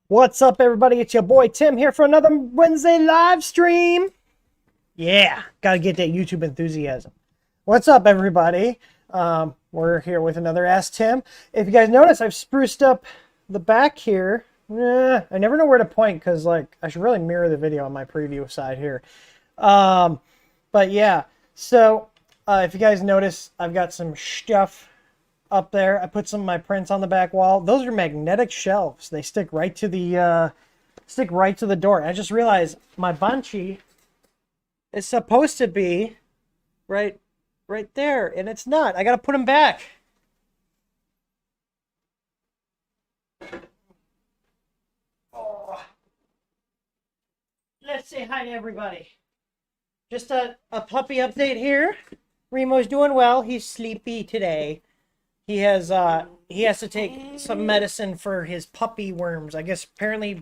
What's up, everybody? It's your boy Tim here for another Wednesday live stream. Yeah, gotta get that YouTube enthusiasm. What's up, everybody? We're here with another Ask Tim. If you guys notice, I've spruced up the back here. I never know where to point because, like, I should really mirror the video on my preview side here. But yeah, so if you guys notice, I've got some stuff up there. I put some of my prints on the back wall. Those are magnetic shelves. They stick right to the door. I just realized my bungee is supposed to be right there, and it's not. I gotta put them back. Oh. Let's say hi to everybody. Just a puppy update here. Remo's doing well. He's sleepy today. He has to take some medicine for his puppy worms. I guess apparently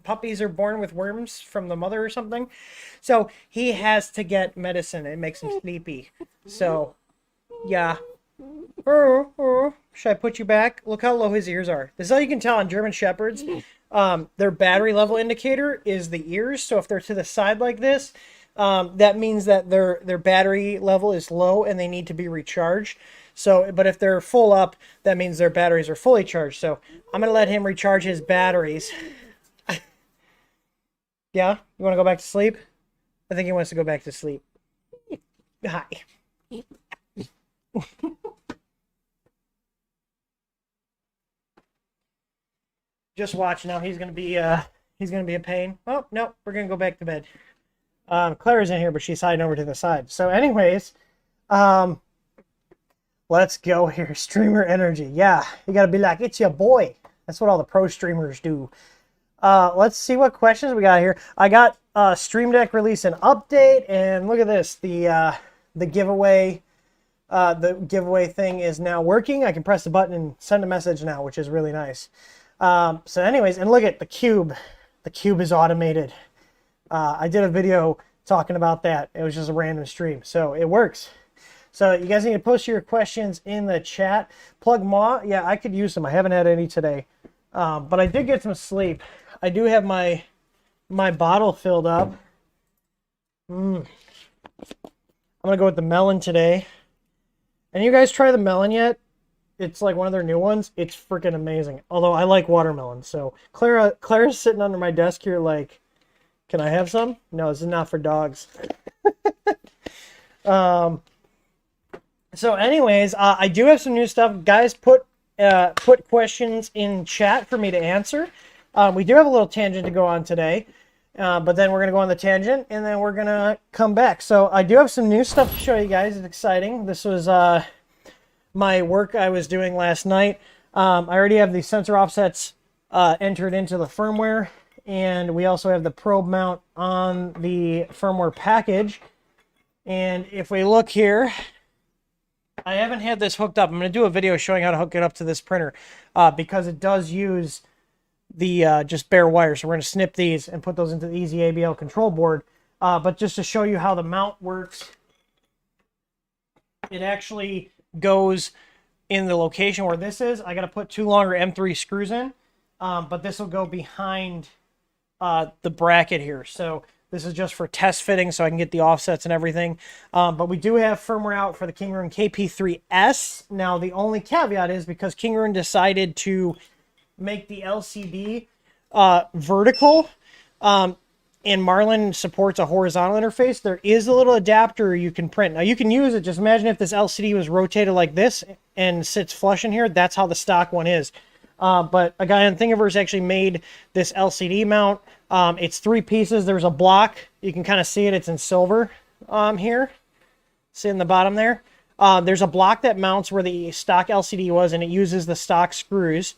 puppies are born with worms from the mother or something. So he has to get medicine. It makes him sleepy. So yeah. Should I put you back? Look how low his ears are. This is how you can tell on German Shepherds. Their battery level indicator is the ears. So if they're to the side like this, that means that their battery level is low and they need to be recharged. So, but if they're full up, that means their batteries are fully charged. So I'm going to let him recharge his batteries. Yeah? You want to go back to sleep? I think he wants to go back to sleep. Hi. Just watch now. He's going to be a pain. Oh, no. We're going to go back to bed. Claire's in here, but she's hiding over to the side. So anyways, let's go here. Streamer energy. Yeah, you got to be like, it's your boy. That's what all the pro streamers do. Let's see what questions we got here. I got Stream Deck release an update, and look at this. The giveaway thing is now working. I can press the button and send a message now, which is really nice. So anyways, and look at the cube. The cube is automated. I did a video talking about that. It was just a random stream, so it works. So you guys need to post your questions in the chat. Plug Maw, yeah, I could use some. I haven't had any today, but I did get some sleep. I do have my bottle filled up. I'm gonna go with the melon today. And you guys try the melon yet? It's like one of their new ones. It's freaking amazing. Although I like watermelon. So Clara's sitting under my desk here like, can I have some? No, this is not for dogs. So anyways, I do have some new stuff. Guys, put questions in chat for me to answer. We do have a little tangent to go on today. But then we're going to go on the tangent, and then we're going to come back. So I do have some new stuff to show you guys. It's exciting. This was my work I was doing last night. I already have the sensor offsets entered into the firmware, and we also have the probe mount on the firmware package. And if we look here, I haven't had this hooked up. I'm going to do a video showing how to hook it up to this printer because it does use the just bare wires. So we're going to snip these and put those into the Easy ABL control board. But just to show you how the mount works, it actually goes in the location where this is. I got to put 2 longer M3 screws in, but this will go behind the bracket here. So this is just for test fitting so I can get the offsets and everything. But we do have firmware out for the Kingroon KP3S. Now, the only caveat is because Kingroon decided to make the LCD vertical, and Marlin supports a horizontal interface, there is a little adapter you can print. Now, you can use it. Just imagine if this LCD was rotated like this and sits flush in here. That's how the stock one is. But a guy on Thingiverse actually made this LCD mount. It's 3 pieces. There's a block. You can kind of see it. It's in silver here. See in the bottom there? There's a block that mounts where the stock LCD was, and it uses the stock screws.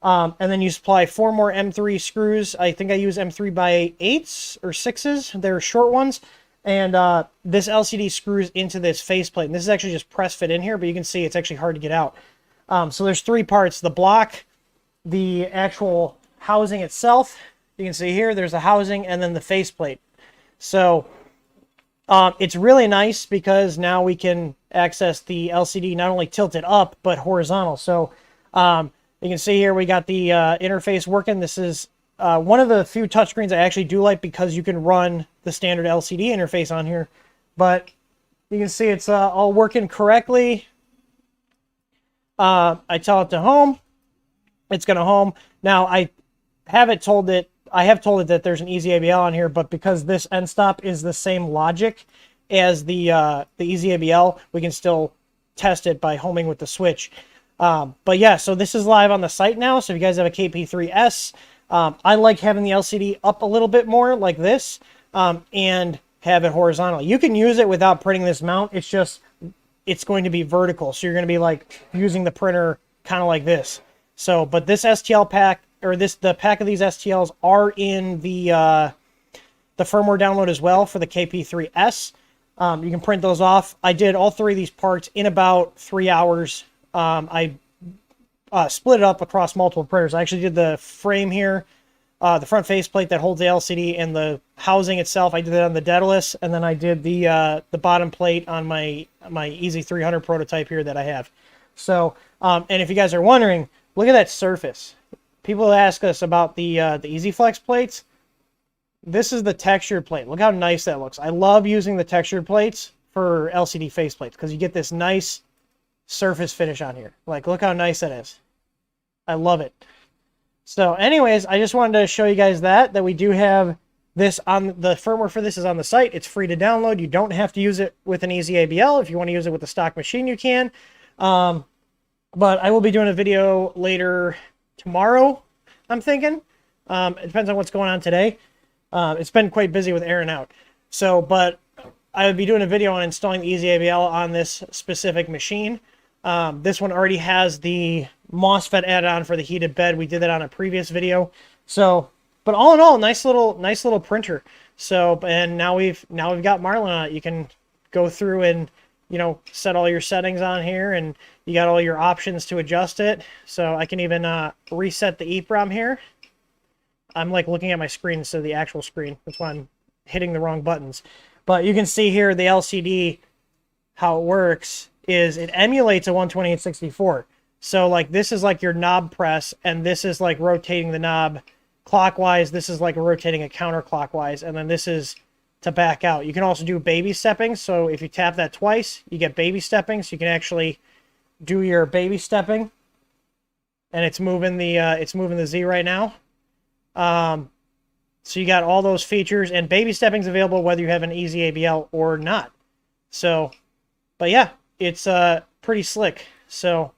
And then you supply 4 more M3 screws. I think I use M3 by 8s or 6s. They're short ones. And this LCD screws into this faceplate. And this is actually just press fit in here, but you can see it's actually hard to get out. So there's 3 parts. The block, the actual housing itself. You can see here, there's a housing, and then the faceplate. So it's really nice because now we can access the LCD not only tilted up, but horizontal. So you can see here we got the interface working. This is one of the few touchscreens I actually do like because you can run the standard LCD interface on here. But you can see it's all working correctly. I tell it to home. It's going to home. Now, I have told it that there's an Easy ABL on here, but because this end stop is the same logic as the Easy ABL, we can still test it by homing with the switch. But yeah, so this is live on the site now. So if you guys have a KP3S, I like having the LCD up a little bit more like this, and have it horizontal. You can use it without printing this mount. It's just, it's going to be vertical. So you're going to be like using the printer kind of like this. So, but this STL pack, or the pack of these STLs are in the firmware download as well for the KP3S. You can print those off. I did all 3 of these parts in about 3 hours. I split it up across multiple printers. I actually did the frame here, the front faceplate that holds the LCD, and the housing itself. I did it on the Daedalus, and then I did the bottom plate on my Easy 300 prototype here that I have. So, and if you guys are wondering, look at that surface. People ask us about the Easy Flex plates. This is the textured plate. Look how nice that looks. I love using the textured plates for LCD faceplates because you get this nice surface finish on here. Like, look how nice that is. I love it. So anyways, I just wanted to show you guys that we do have this on the firmware for this is on the site. It's free to download. You don't have to use it with an Easy ABL. If you want to use it with a stock machine, you can. But I will be doing a video later tomorrow, I'm thinking. It depends on what's going on today. It's been quite busy with Aaron out. So, but I would be doing a video on installing the Easy ABL on this specific machine. This one already has the MOSFET added on for the heated bed. We did that on a previous video. So, but all in all, nice little printer. So, and now we've got Marlin on it. You can go through and, you know, set all your settings on here, and you got all your options to adjust it. So I can even reset the EEPROM here. I'm like looking at my screen instead of the actual screen. That's why I'm hitting the wrong buttons. But you can see here the LCD, how it works is it emulates a 128/64. So like this is like your knob press, and this is like rotating the knob clockwise. This is like rotating it counterclockwise, and then this is to back out. You can also do baby stepping. So if you tap that twice, you get baby stepping. So you can actually do your baby stepping, and it's moving the Z right now. So you got all those features, and baby stepping is available whether you have an Easy ABL or not. So, but yeah, it's pretty slick. So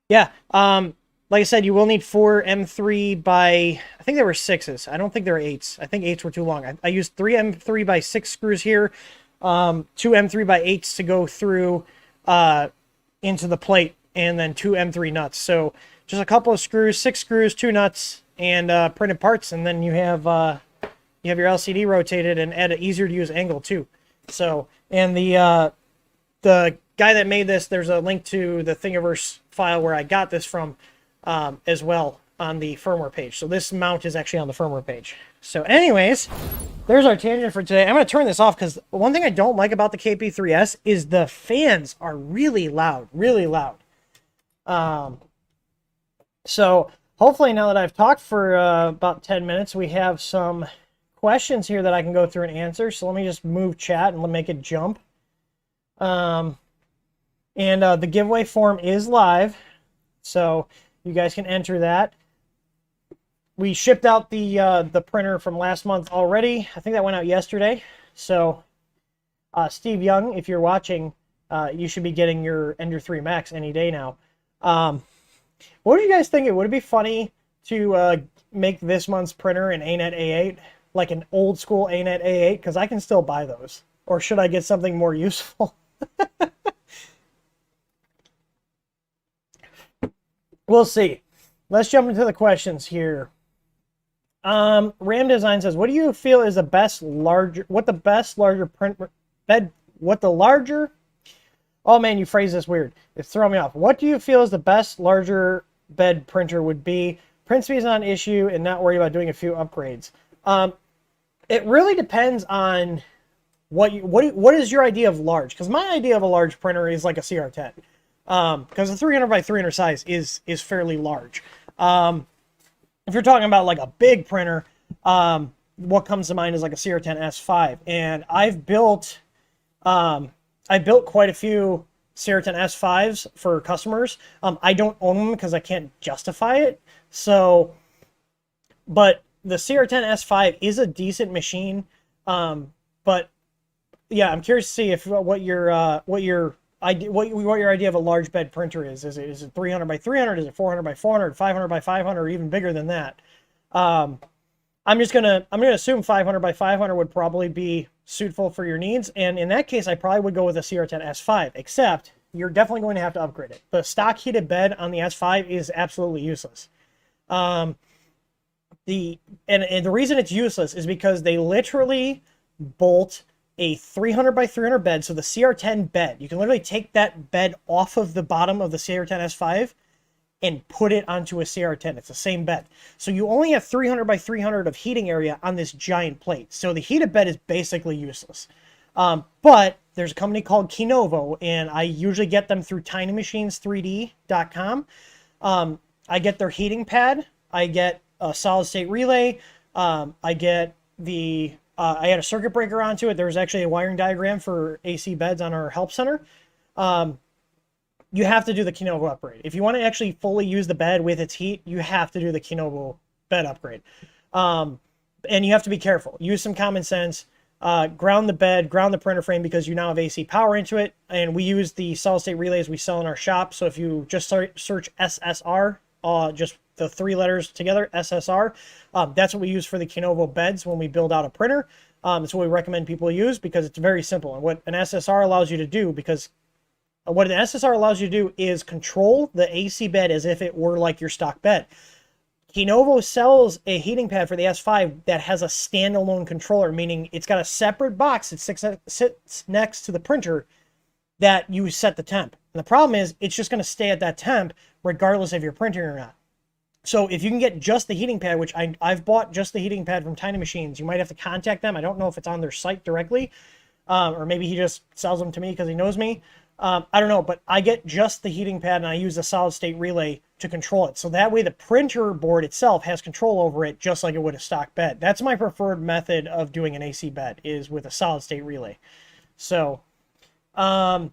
yeah, like I said, you will need 4 M3 by, I think there were 6s. I don't think there were 8s. I think 8s were too long. I used 3 M3 by 6 screws here, 2 M3 by 8s to go through into the plate, and then 2 M3 nuts. So just a couple of screws, 6 screws, 2 nuts, and printed parts, and then you have your LCD rotated and at an easier to use angle too. So, and the guy that made this, there's a link to the Thingiverse file where I got this from as well on the firmware page. So this mount is actually on the firmware page. So anyways, there's our tangent for today. I'm going to turn this off because one thing I don't like about the KP3S is the fans are really loud, really loud. So hopefully now that I've talked for about 10 minutes, we have some questions here that I can go through and answer. So let me just move chat and make it jump. And the giveaway form is live, so you guys can enter that. We shipped out the printer from last month already. I think that went out yesterday. So Steve Young, if you're watching, you should be getting your Ender 3 Max any day now. What do you guys think? Would it be funny to make this month's printer an ANET A8, like an old school ANET A8? Because I can still buy those. Or should I get something more useful? We'll see. Let's jump into the questions here. Ram Design says, what do you feel is the best larger, oh man, you phrased this weird. It's throwing me off. What do you feel is the best larger bed printer would be? Print speed is not an issue and not worried about doing a few upgrades. It really depends on what is your idea of large? Because my idea of a large printer is like a CR10. Because the 300 by 300 size is fairly large. If you're talking about like a big printer, what comes to mind is like a CR10 S5. And I've built quite a few CR10 S5s for customers. I don't own them because I can't justify it. So, but the CR10 S5 is a decent machine. But yeah, I'm curious to see if what your idea of a large bed printer is. Is it 300 by 300? Is it 400 by 400? 500 by 500? Or even bigger than that? I'm gonna assume 500 by 500 would probably be suitable for your needs, and in that case, I probably would go with a CR10 S5. Except you're definitely going to have to upgrade it. The stock heated bed on the S5 is absolutely useless. The reason it's useless is because they literally bolt a 300 by 300 bed, so the CR10 bed. You can literally take that bed off of the bottom of the CR10 S5 and put it onto a CR10. It's the same bed. So you only have 300 by 300 of heating area on this giant plate. So the heated bed is basically useless. But there's a company called Kinovo, and I usually get them through tinymachines3d.com. I get their heating pad. I get a solid state relay. I get the... I had a circuit breaker onto it. There's actually a wiring diagram for AC beds on our help center. You have to do the Kinovo upgrade. If you want to actually fully use the bed with its heat, you have to do the Kinovo bed upgrade. And you have to be careful. Use some common sense. Ground the bed, ground the printer frame, because you now have AC power into it. And we use the solid state relays we sell in our shop. So if you just search SSR, just the 3 letters together, SSR, that's what we use for the Kinovo beds when we build out a printer. It's what we recommend people use because it's very simple. And what an SSR allows you to do, because what an SSR allows you to do is control the AC bed as if it were like your stock bed. Keenovo sells a heating pad for the S5 that has a standalone controller, meaning it's got a separate box that sits next to the printer that you set the temp. And the problem is it's just going to stay at that temp regardless if you're printing or not. So if you can get just the heating pad, which I've bought just the heating pad from Tiny Machines, you might have to contact them. I don't know if it's on their site directly, or maybe he just sells them to me because he knows me. I don't know, but I get just the heating pad and I use a solid state relay to control it. So that way the printer board itself has control over it just like it would a stock bed. That's my preferred method of doing an AC bed, is with a solid state relay. So, Random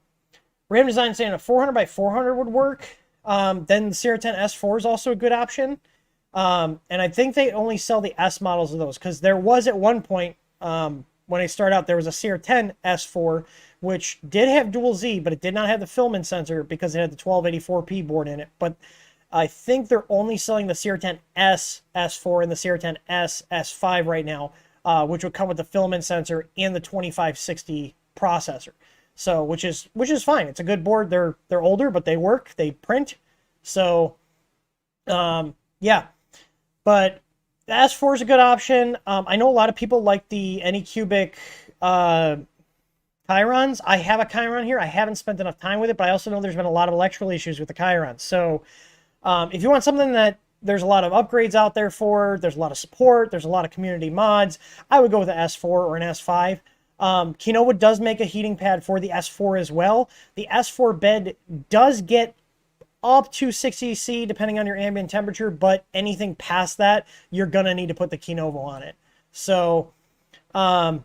Design saying a 400 by 400 would work. Then the Sierra 10 S4 is also a good option. And I think they only sell the S models of those, because there was at one point, when I started out, there was a Sierra 10 S4, which did have dual Z, but it did not have the filament sensor because it had the 1284p board in it. But I think they're only selling the Sierra 10 S S4 and the Sierra 10 S S5 right now, which would come with the filament sensor and the 2560 processor. So, which is fine. It's a good board. They're older, but they work. They print. So, yeah. But the S4 is a good option. I know a lot of people like the Anycubic Chirons. I have a Chiron here. I haven't spent enough time with it, but I also know there's been a lot of electrical issues with the Chirons. So, if you want something that there's a lot of upgrades out there for, there's a lot of support, there's a lot of community mods, I would go with an S4 or an S5. Keenovo does make a heating pad for the S4 as well. The S4 bed does get up to 60°C depending on your ambient temperature, but anything past that, you're gonna need to put the Keenovo on it. So, you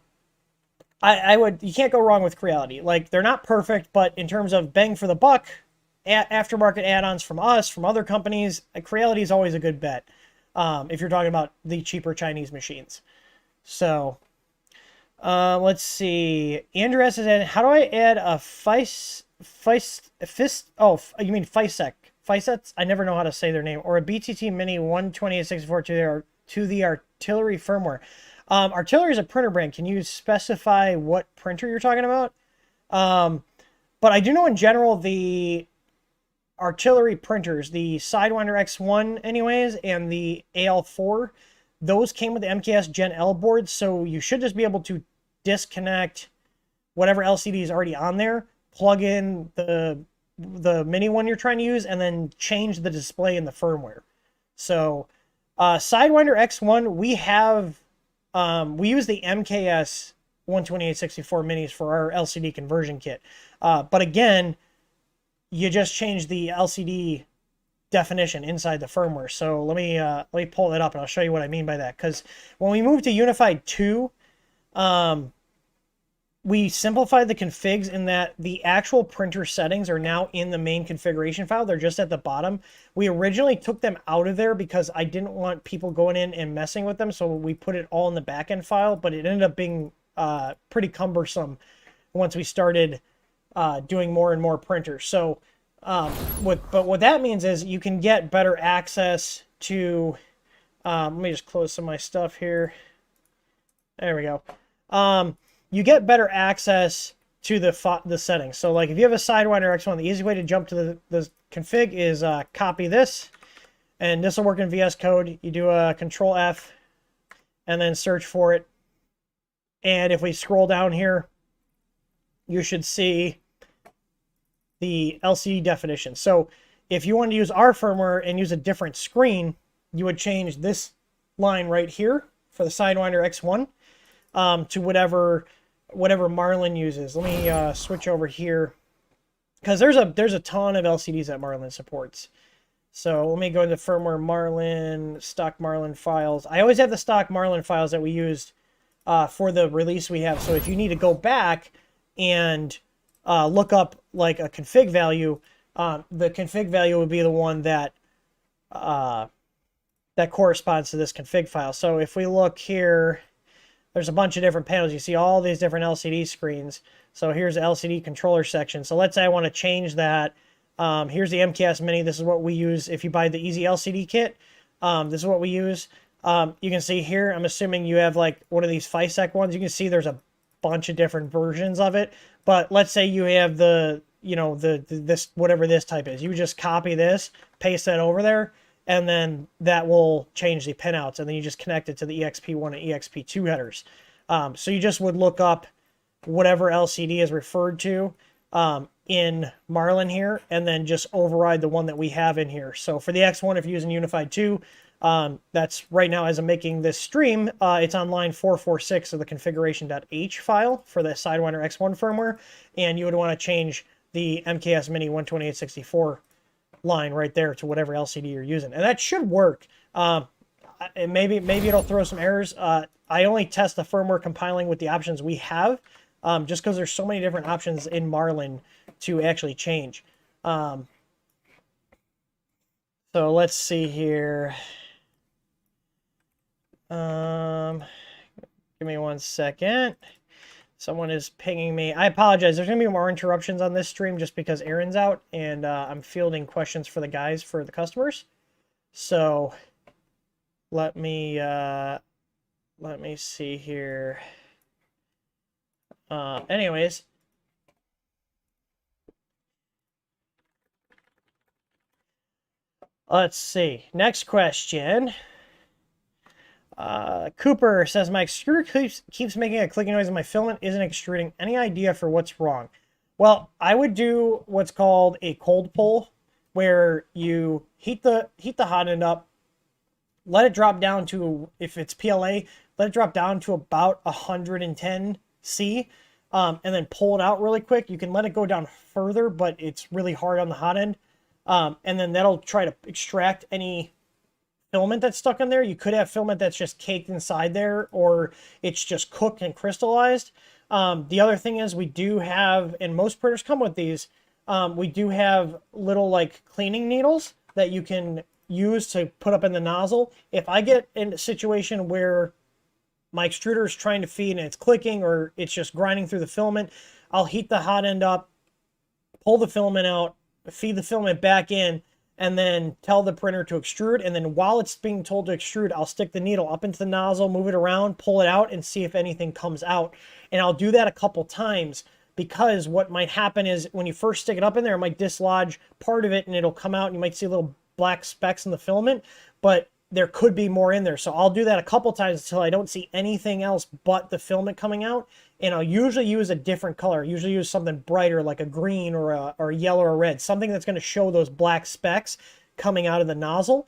can't go wrong with Creality. Like, they're not perfect, but in terms of bang for the buck, aftermarket add-ons from us, from other companies, Creality is always a good bet. If you're talking about the cheaper Chinese machines. So, let's see. Andrew S. said, how do I add a you mean FISEC? I never know how to say their name. Or a BTT Mini 12864 to the artillery firmware. Artillery is a printer brand. Can you specify what printer you're talking about? But I do know in general the artillery printers, the Sidewinder X1 anyways, and the AL4, those came with the MKS Gen L board, so you should just be able to disconnect whatever LCD is already on there, plug in the mini one you're trying to use, and then change the display in the firmware. So, Sidewinder X1, we use the MKS 12864 minis for our LCD conversion kit. But again, you just change the LCD definition inside the firmware. So let me pull that up and I'll show you what I mean by that. Because when we moved to Unified 2, we simplified the configs in that the actual printer settings are now in the main configuration file. They're just at the bottom. We originally took them out of there because I didn't want people going in and messing with them, so we put it all in the backend file, but it ended up being pretty cumbersome once we started doing more and more printers. So, but what that means is you can get better access to, let me just close some of my stuff here. There we go. You get better access to the settings. So like if you have a Sidewinder X1, the easy way to jump to the config is copy this, and this will work in VS Code. You do a Control F and then search for it. And if we scroll down here, you should see the LCD definition. So if you want to use our firmware and use a different screen, you would change this line right here for the Sidewinder X1 to whatever Marlin uses. Let me switch over here because there's a ton of LCDs that Marlin supports. So let me go into firmware Marlin, stock Marlin files. I always have the stock Marlin files that we used for the release we have. So if you need to go back and look up like a config value, the config value would be the one that that corresponds to this config file. So if we look here, there's a bunch of different panels. You see all these different LCD screens. So here's the LCD controller section. So let's say I want to change that. Here's the MKS Mini. This is what we use if you buy the Easy LCD kit. This is what we use. You can see here, I'm assuming you have like one of these FISEC ones. You can see there's a bunch of different versions of it. But let's say you have the, you know, this, whatever this type is. You just copy this, paste that over there, and then that will change the pinouts. And then you just connect it to the EXP1 and EXP2 headers. So you just would look up whatever LCD is referred to in Marlin here, and then just override the one that we have in here. So for the X1, if you're using Unified 2, that's right now as I'm making this stream, it's on line 446 of the configuration.h file for the Sidewinder X1 firmware, and you would want to change the MKS Mini 12864 line right there to whatever LCD you're using, and that should work. Maybe it'll throw some errors. I only test the firmware compiling with the options we have, just because there's so many different options in Marlin to actually change. So let's see here. Give me 1 second. Someone is pinging me. I apologize. There's going to be more interruptions on this stream just because Aaron's out, and I'm fielding questions for the guys, for the customers. So let me see here. Anyways. Let's see. Next question. Cooper says, my extruder keeps making a clicking noise and my filament isn't extruding. Any idea for what's wrong? Well, I would do what's called a cold pull, where you heat the hot end up, let it drop down to, if it's PLA, let it drop down to about 110 C, and then pull it out really quick. You can let it go down further, but it's really hard on the hot end. And then that'll try to extract any filament that's stuck in there. You could have filament that's just caked inside there, or it's just cooked and crystallized. The other thing is we do have, and most printers come with these, we do have little like cleaning needles that you can use to put up in the nozzle. If I get in a situation where my extruder is trying to feed and it's clicking or it's just grinding through the filament, I'll heat the hot end up, pull the filament out, feed the filament back in, and then tell the printer to extrude. And then while it's being told to extrude, I'll stick the needle up into the nozzle, move it around, pull it out, and see if anything comes out. And I'll do that a couple times, because what might happen is when you first stick it up in there, it might dislodge part of it and it'll come out and you might see little black specks in the filament, but there could be more in there. So I'll do that a couple times until I don't see anything else but the filament coming out. And I'll usually use a different color. Usually use something brighter like a green or a yellow or red, something that's going to show those black specks coming out of the nozzle.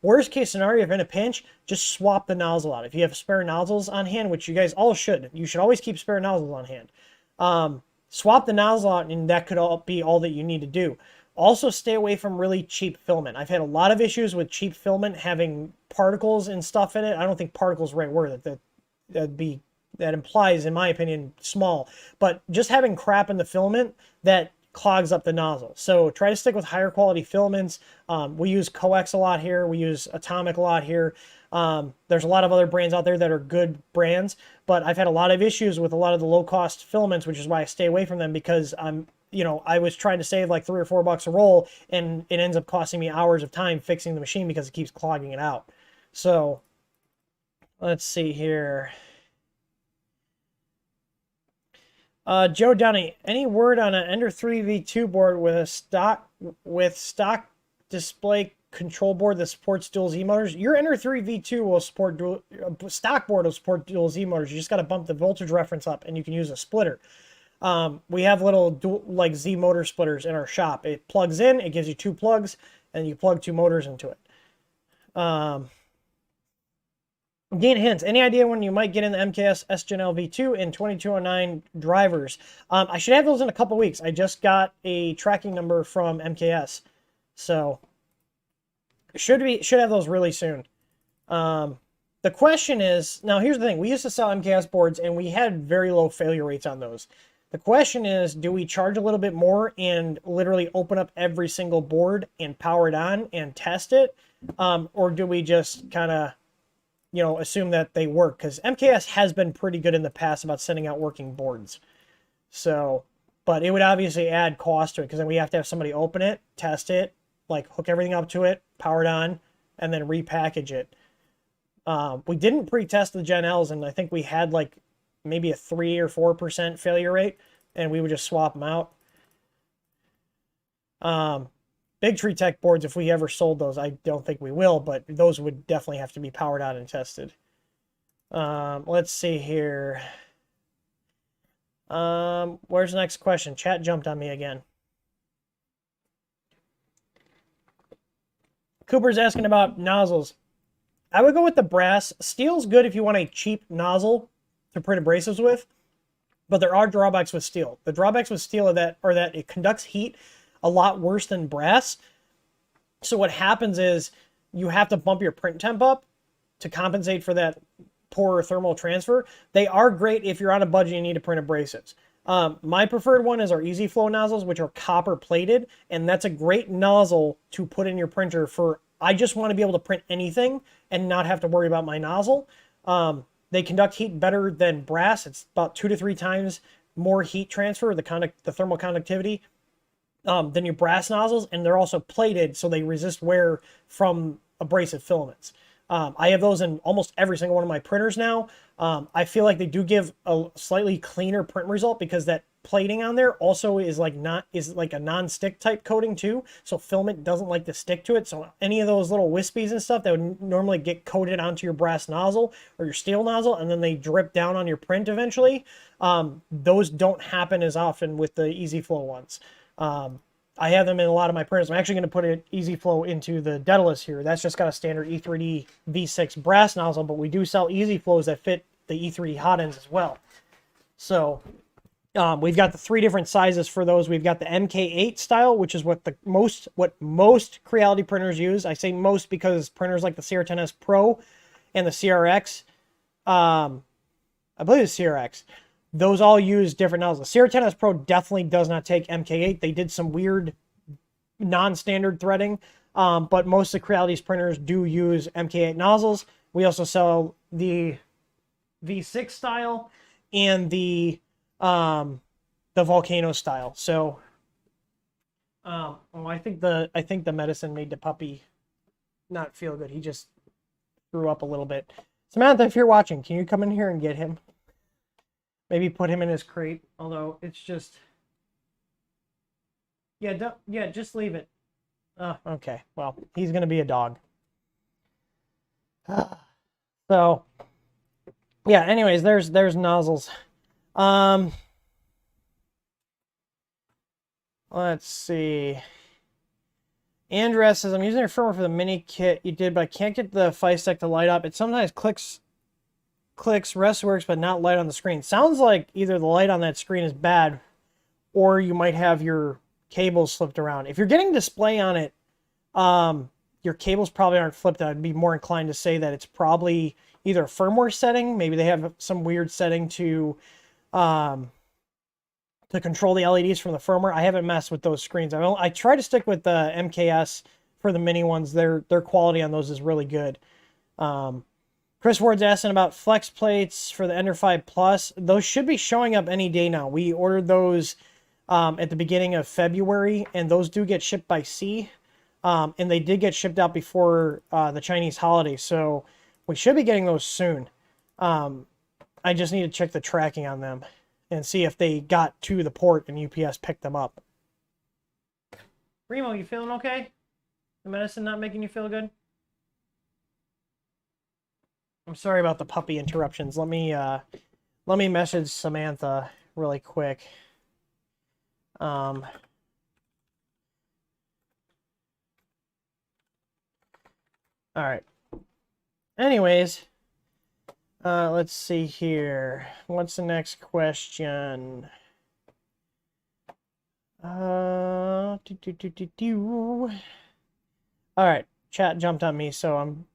Worst case scenario, if in a pinch, just swap the nozzle out. If you have spare nozzles on hand, which you guys all should, you should always keep spare nozzles on hand. Swap the nozzle out, and that could all be all that you need to do. Also, stay away from really cheap filament. I've had a lot of issues with cheap filament having particles and stuff in it. I don't think particles is the right word. That implies, in my opinion, small. But just having crap in the filament that clogs up the nozzle. So try to stick with higher quality filaments. We use Coax a lot here. We use Atomic a lot here. There's a lot of other brands out there that are good brands, but I've had a lot of issues with a lot of the low-cost filaments, which is why I stay away from them, because I was trying to save like $3 or $4 a roll, and it ends up costing me hours of time fixing the machine because it keeps clogging it out. So let's see here. Joe Downey, any word on an Ender 3 V2 board with stock display control board that supports dual Z motors? Your Ender 3 V2 will support stock board will support dual Z motors. You just got to bump the voltage reference up, and you can use a splitter. We have little dual, like Z motor splitters in our shop. It plugs in, it gives you 2 plugs, and you plug 2 motors into it. Gain hints. Any idea when you might get in the MKS S-Gen LV2 and 2209 drivers? I should have those in a couple weeks. I just got a tracking number from MKS, so should have those really soon. The question is, now here's the thing. We used to sell MKS boards, and we had very low failure rates on those. The question is, do we charge a little bit more and literally open up every single board and power it on and test it? Or do we just kind of, assume that they work? Because MKS has been pretty good in the past about sending out working boards. So, but it would obviously add cost to it, because then we have to have somebody open it, test it, like hook everything up to it, power it on, and then repackage it. We didn't pre-test the Gen Ls, and I think we had like maybe a 3 or 4% failure rate, and we would just swap them out. Big Tree Tech boards, if we ever sold those, I don't think we will, but those would definitely have to be powered out and tested. Let's see here. Where's the next question? Chat jumped on me again. Cooper's asking about nozzles. I would go with the brass. Steel's good if you want a cheap nozzle to print abrasives with, but there are drawbacks with steel. The drawbacks with steel are that it conducts heat a lot worse than brass. So what happens is you have to bump your print temp up to compensate for that poor thermal transfer. They are great if you're on a budget and you need to print abrasives. My preferred one is our Easy Flow nozzles, which are copper plated, and that's a great nozzle to put in your printer for, I just want to be able to print anything and not have to worry about my nozzle. They conduct heat better than brass. It's about 2 to 3 times more heat transfer, the thermal conductivity, than your brass nozzles, and they're also plated so they resist wear from abrasive filaments. I have those in almost every single one of my printers now. I feel like they do give a slightly cleaner print result because that plating on there also is like a non-stick type coating too, so filament doesn't like to stick to it. So any of those little wispies and stuff that would normally get coated onto your brass nozzle or your steel nozzle and then they drip down on your print eventually, those don't happen as often with the Easy Flow ones. I have them in a lot of my printers. I'm actually going to put an Easy Flow into the Daedalus here. That's just got a standard E3D V6 brass nozzle, but we do sell Easy Flows that fit the E3D hot ends as well. So we've got the 3 different sizes for those. We've got the MK8 style, which is what most Creality printers use. I say most because printers like the CR10S Pro and the CRX, I believe it's CRX, those all use different nozzles. The CR10S Pro definitely does not take MK8. They did some weird non-standard threading, but most of Creality's printers do use MK8 nozzles. We also sell the V6 style and the Volcano style. So, I think the medicine made the puppy not feel good. He just threw up a little bit. Samantha, if you're watching, can you come in here and get him? Maybe put him in his crate, although it's just... Yeah, just leave it. Oh, okay. Well, he's going to be a dog. So, yeah, anyways, there's nozzles. Let's see. Andrea says, I'm using your firmware for the mini kit you did, but I can't get the Five Stack to light up. It sometimes clicks, rest works, but not light on the screen. Sounds like either the light on that screen is bad, or you might have your cables flipped around. If you're getting display on it, your cables probably aren't flipped. I'd be more inclined to say that it's probably either a firmware setting. Maybe they have some weird setting to control the LEDs from the firmware. I haven't messed with those screens. I try to stick with the MKS for the mini ones. Their quality on those is really good. Chris Ward's asking about flex plates for the Ender 5 Plus. Those should be showing up any day now. We ordered those at the beginning of February, and those do get shipped by sea. And they did get shipped out before the Chinese holiday, so we should be getting those soon. I just need to check the tracking on them and see if they got to the port and UPS picked them up. Remo, you feeling okay? The medicine not making you feel good? I'm sorry about the puppy interruptions. Let me message Samantha really quick. All right. Anyways, let's see here. What's the next question? All right, chat jumped on me, so I'm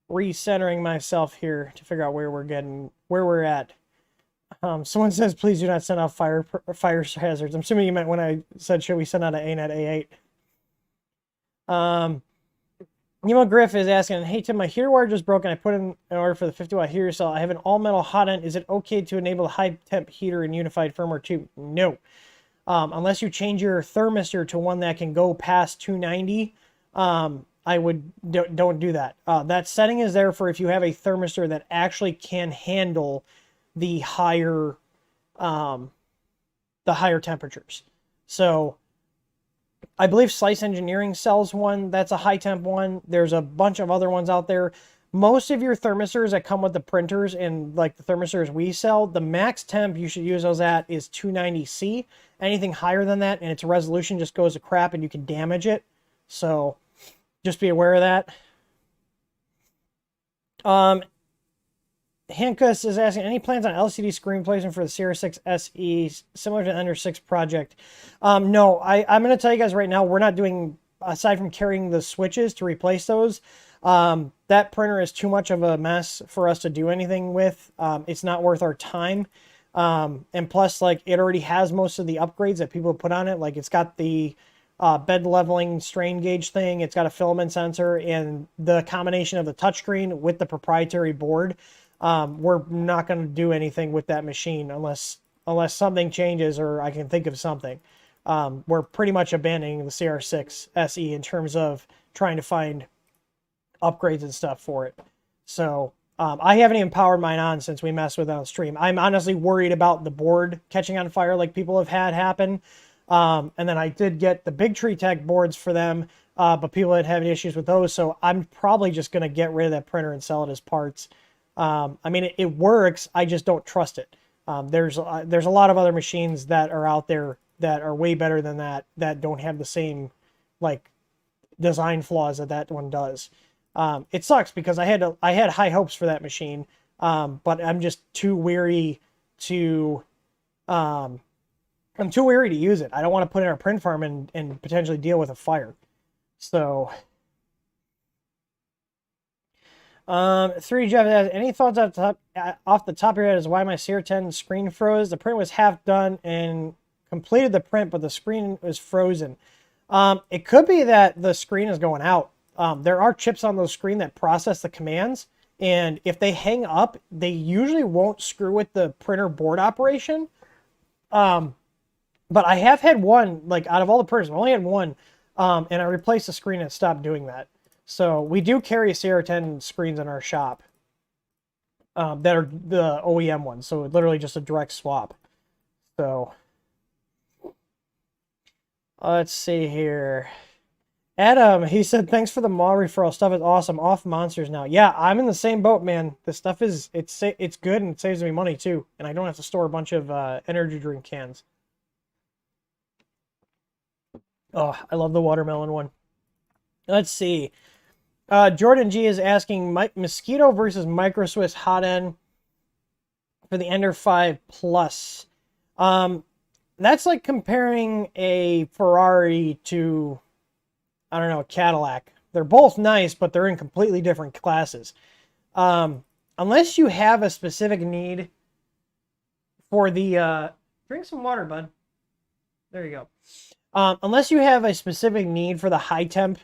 recentering myself here to figure out where we're at. Someone says, please do not send out fire hazards. I'm assuming you meant when I said, should we send out an ANET A8? Nemo Griff is asking, hey Tim, my heater wire just broke and I put in an order for the 50-watt heater cell. I have an all-metal hot end. Is it okay to enable a high-temp heater in Unified Firmware 2? No. Unless you change your thermistor to one that can go past 290, I would don't do that. That setting is there for if you have a thermistor that actually can handle the higher temperatures. So I believe Slice Engineering sells one that's a high temp one. There's a bunch of other ones out there. Most of your thermistors that come with the printers and like the thermistors we sell, the max temp you should use those at is 290C. Anything higher than that and its resolution just goes to crap and you can damage it. So just be aware of that. Hankus is asking, any plans on LCD screen replacement for the CR6 SE similar to the Ender 6 project? No, I'm going to tell you guys right now, we're not doing, aside from carrying the switches to replace those, that printer is too much of a mess for us to do anything with. It's not worth our time. And plus, like, it already has most of the upgrades that people put on it. Like, it's got the bed leveling strain gauge thing. It's got a filament sensor and the combination of the touchscreen with the proprietary board. We're not going to do anything with that machine unless something changes or I can think of something. We're pretty much abandoning the CR6 SE in terms of trying to find upgrades and stuff for it. So I haven't even powered mine on since we messed with it on stream. I'm honestly worried about the board catching on fire like people have had happen. And then I did get the Big Tree Tech boards for them, but people had having issues with those. So I'm probably just going to get rid of that printer and sell it as parts. I mean, it works. I just don't trust it. There's a lot of other machines that are out there that are way better than that don't have the same like design flaws that one does. It sucks because I had high hopes for that machine, but I'm just too weary to use it. I don't want to put it in a print farm and potentially deal with a fire. So 3 Jeff has any thoughts off the top of your head as why my CR10 screen froze? The print was half done and completed the print, but the screen was frozen. It could be that the screen is going out. There are chips on the screen that process the commands, and if they hang up, they usually won't screw with the printer board operation. But I have had one, like out of all the printers, I only had one, and I replaced the screen and it stopped doing that. So we do carry CR10 screens in our shop that are the OEM ones. So literally just a direct swap. So let's see here. Adam, he said, thanks for the mall referral. Stuff is awesome. Off monsters now. Yeah, I'm in the same boat, man. The stuff is, it's good and it saves me money too. And I don't have to store a bunch of energy drink cans. Oh, I love the watermelon one. Let's see. Jordan G is asking Mosquito versus Micro Swiss hot end for the Ender 5 Plus. That's like comparing a Ferrari to, I don't know, a Cadillac. They're both nice, but they're in completely different classes. Unless you have a specific need for the... drink some water, bud. There you go. Unless you have a specific need for the high temp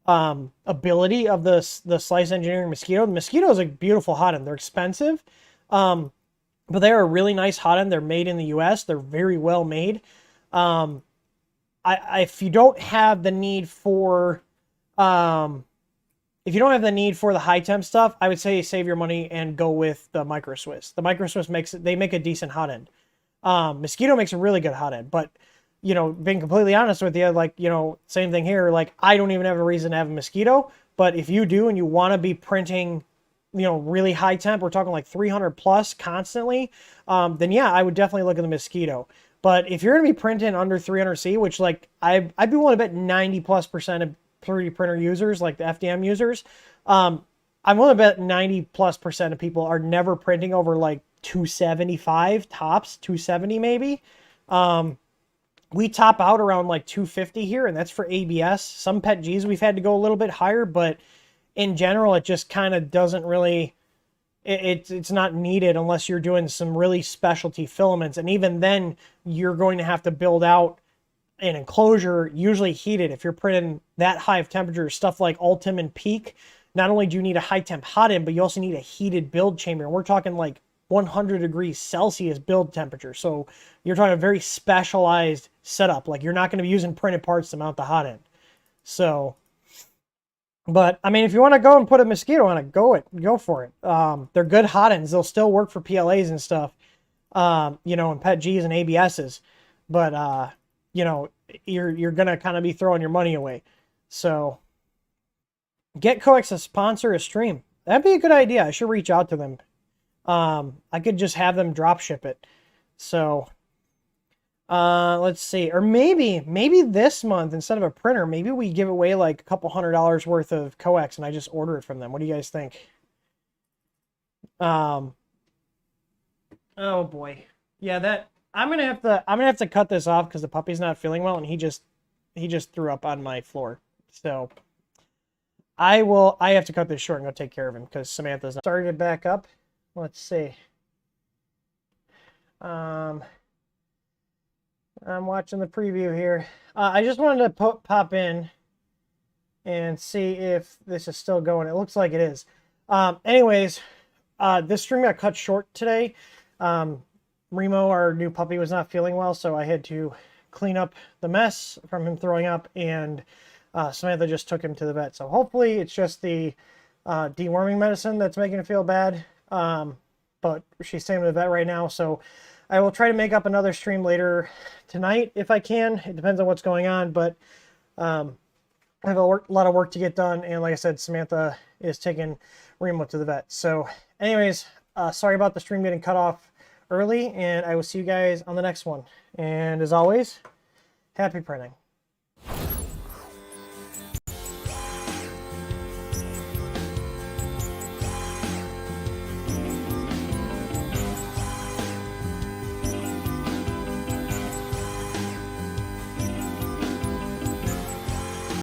ability of the Slice Engineering Mosquito. The Mosquito is a beautiful hot end. They're expensive, but they're a really nice hot end. They're made in the U.S. They're very well made. If you don't have the need for the high temp stuff, I would say save your money and go with the Micro Swiss. The Micro Swiss make a decent hot end. Mosquito makes a really good hot end, but you know, being completely honest with you, like, you know, same thing here. Like, I don't even have a reason to have a Mosquito, but if you do and you want to be printing, you know, really high temp, we're talking like 300 plus constantly, then yeah, I would definitely look at the Mosquito. But if you're going to be printing under 300C, which like I'd be willing to bet 90+% of 3D printer users, like the FDM users, I'm willing to bet 90+% of people are never printing over like 275 tops, 270 maybe. We top out around like 250 here, and that's for ABS. Some PETGs we've had to go a little bit higher, but in general, it just kind of doesn't really, it's not needed unless you're doing some really specialty filaments. And even then, you're going to have to build out an enclosure, usually heated. If you're printing that high of temperature, stuff like Ultim and Peak, not only do you need a high temp hot end, but you also need a heated build chamber. And we're talking like 100 degrees Celsius build temperature. So you're talking a very specialized setup. Like, you're not going to be using printed parts to mount the hot end. So But I mean, if you want to go and put a mosquito on it, go for it. They're good hot-ends. They'll still work for PLAs and stuff, you know, and PET Gs and ABSs. But you know, you're gonna kind of be throwing your money away. So get Coax to sponsor a stream. That'd be a good idea. I should reach out to them. I could just have them drop ship it. So let's see. Or maybe this month, instead of a printer, maybe we give away like a couple $100 worth of coax and I just order it from them. What do you guys think? Oh boy. Yeah, that I'm gonna have to cut this off because the puppy's not feeling well and he just threw up on my floor. So I have to cut this short and go take care of him because Samantha's not started back up. Let's see. I'm watching the preview here. I just wanted to pop in and see if this is still going. It looks like it is. Anyways, this stream got cut short today. Remo, our new puppy, was not feeling well, so I had to clean up the mess from him throwing up, and Samantha just took him to the vet. So hopefully it's just the deworming medicine that's making him feel bad. But she's staying with the vet right now, so I will try to make up another stream later tonight if I can. It depends on what's going on, but I have a lot of work to get done, and like I said, Samantha is taking Remo to the vet. So anyways, sorry about the stream getting cut off early, and I will see you guys on the next one. And as always, happy printing.